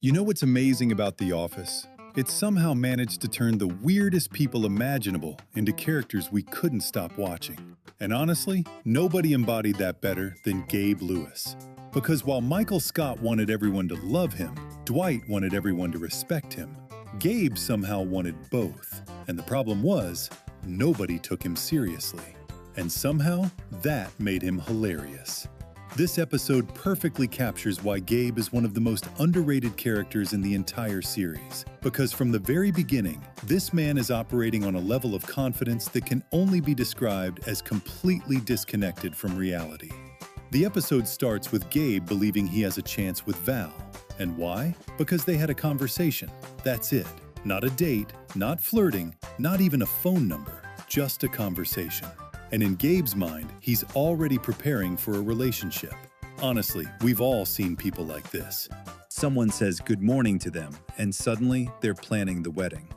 You know what's amazing about The Office? It's somehow managed to turn the weirdest people imaginable into characters we couldn't stop watching. And honestly, nobody embodied that better than Gabe Lewis. Because while Michael Scott wanted everyone to love him, Dwight wanted everyone to respect him. Gabe somehow wanted both. And the problem was, nobody took him seriously. And somehow, that made him hilarious. This episode perfectly captures why Gabe is one of the most underrated characters in the entire series. Because from the very beginning, this man is operating on a level of confidence that can only be described as completely disconnected from reality. The episode starts with Gabe believing he has a chance with Val. And why? Because they had a conversation. That's it. Not a date, not flirting, not even a phone number, just a conversation. And in Gabe's mind, he's already preparing for a relationship. Honestly, we've all seen people like this. Someone says good morning to them, and suddenly they're planning the wedding.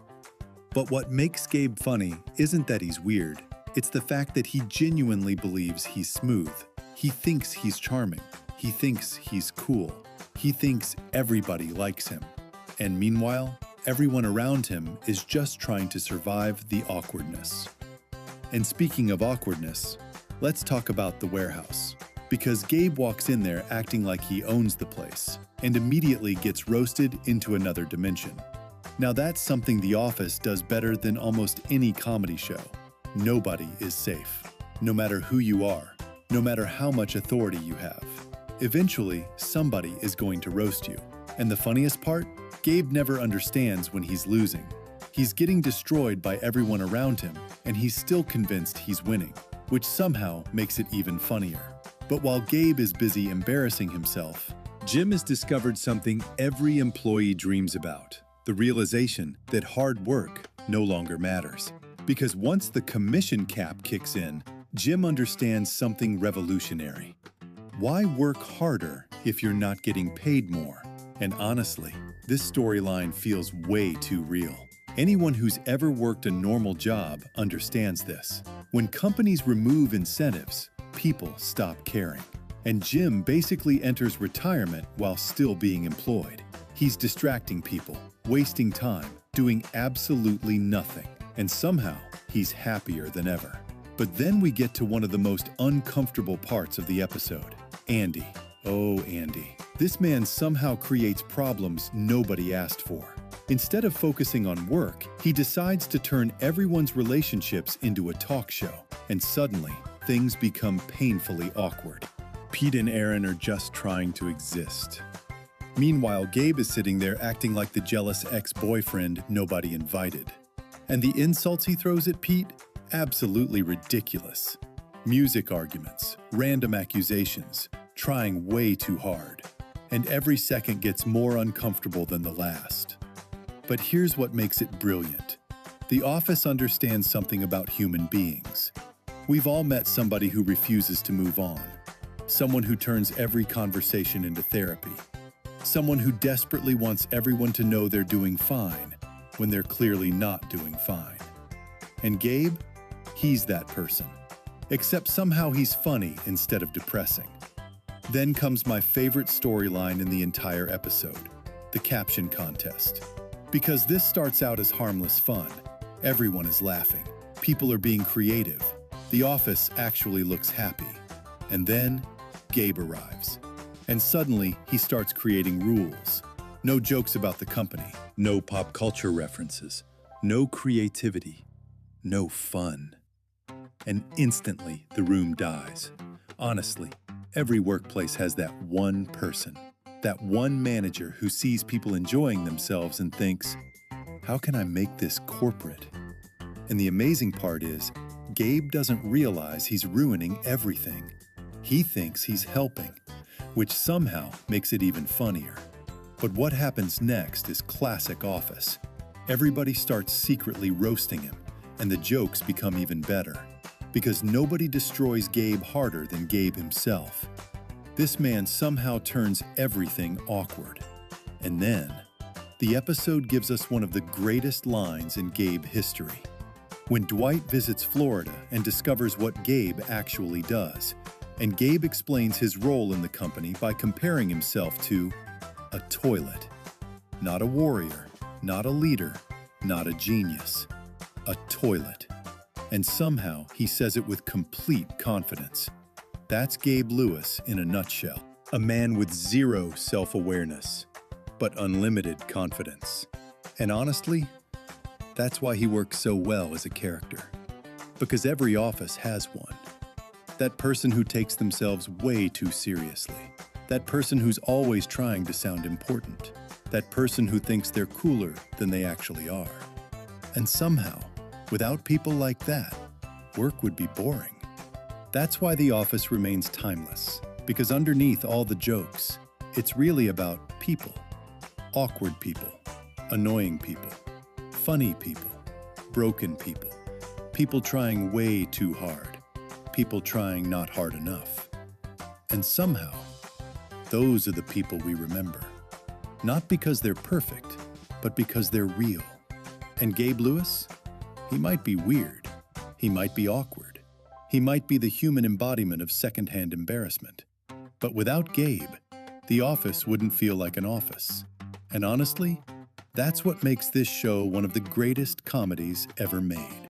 But what makes Gabe funny isn't that he's weird. It's the fact that he genuinely believes he's smooth. He thinks he's charming. He thinks he's cool. He thinks everybody likes him. And meanwhile, everyone around him is just trying to survive the awkwardness. And speaking of awkwardness, let's talk about the warehouse. Because Gabe walks in there acting like he owns the place and immediately gets roasted into another dimension. Now that's something The Office does better than almost any comedy show. Nobody is safe, no matter who you are, no matter how much authority you have. Eventually, somebody is going to roast you. And the funniest part? Gabe never understands when he's losing. He's getting destroyed by everyone around him, and he's still convinced he's winning, which somehow makes it even funnier. But while Gabe is busy embarrassing himself, Jim has discovered something every employee dreams about: the realization that hard work no longer matters. Because once the commission cap kicks in, Jim understands something revolutionary. Why work harder if you're not getting paid more? And honestly, this storyline feels way too real. Anyone who's ever worked a normal job understands this. When companies remove incentives, people stop caring. And Jim basically enters retirement while still being employed. He's distracting people, wasting time, doing absolutely nothing. And somehow, he's happier than ever. But then we get to one of the most uncomfortable parts of the episode: Andy. Oh, Andy. This man somehow creates problems nobody asked for. Instead of focusing on work, he decides to turn everyone's relationships into a talk show. And suddenly, things become painfully awkward. Pete and Aaron are just trying to exist. Meanwhile, Gabe is sitting there acting like the jealous ex-boyfriend nobody invited. And the insults he throws at Pete? Absolutely ridiculous. Music arguments, random accusations, trying way too hard. And every second gets more uncomfortable than the last. But here's what makes it brilliant. The Office understands something about human beings. We've all met somebody who refuses to move on. Someone who turns every conversation into therapy. Someone who desperately wants everyone to know they're doing fine when they're clearly not doing fine. And Gabe? He's that person. Except somehow he's funny instead of depressing. Then comes my favorite storyline in the entire episode: the caption contest. Because this starts out as harmless fun. Everyone is laughing. People are being creative. The Office actually looks happy. And then, Gabe arrives. And suddenly, he starts creating rules. No jokes about the company. No pop culture references. No creativity. No fun. And instantly, the room dies. Honestly, every workplace has that one person. That one manager who sees people enjoying themselves and thinks, how can I make this corporate? And the amazing part is, Gabe doesn't realize he's ruining everything. He thinks he's helping, which somehow makes it even funnier. But what happens next is classic Office. Everybody starts secretly roasting him, and the jokes become even better. Because nobody destroys Gabe harder than Gabe himself. This man somehow turns everything awkward. And then, the episode gives us one of the greatest lines in Gabe history. When Dwight visits Florida and discovers what Gabe actually does, and Gabe explains his role in the company by comparing himself to a toilet. Not a warrior, not a leader, not a genius. A toilet. And somehow he says it with complete confidence. That's Gabe Lewis in a nutshell. A man with zero self-awareness, but unlimited confidence. And honestly, that's why he works so well as a character. Because every office has one. That person who takes themselves way too seriously. That person who's always trying to sound important. That person who thinks they're cooler than they actually are. And somehow, without people like that, work would be boring. That's why The Office remains timeless. Because underneath all the jokes, it's really about people. Awkward people, annoying people, funny people, broken people, people trying way too hard, people trying not hard enough. And somehow, those are the people we remember. Not because they're perfect, but because they're real. And Gabe Lewis? He might be weird. He might be awkward. He might be the human embodiment of secondhand embarrassment. But without Gabe, The Office wouldn't feel like an office. And honestly, that's what makes this show one of the greatest comedies ever made.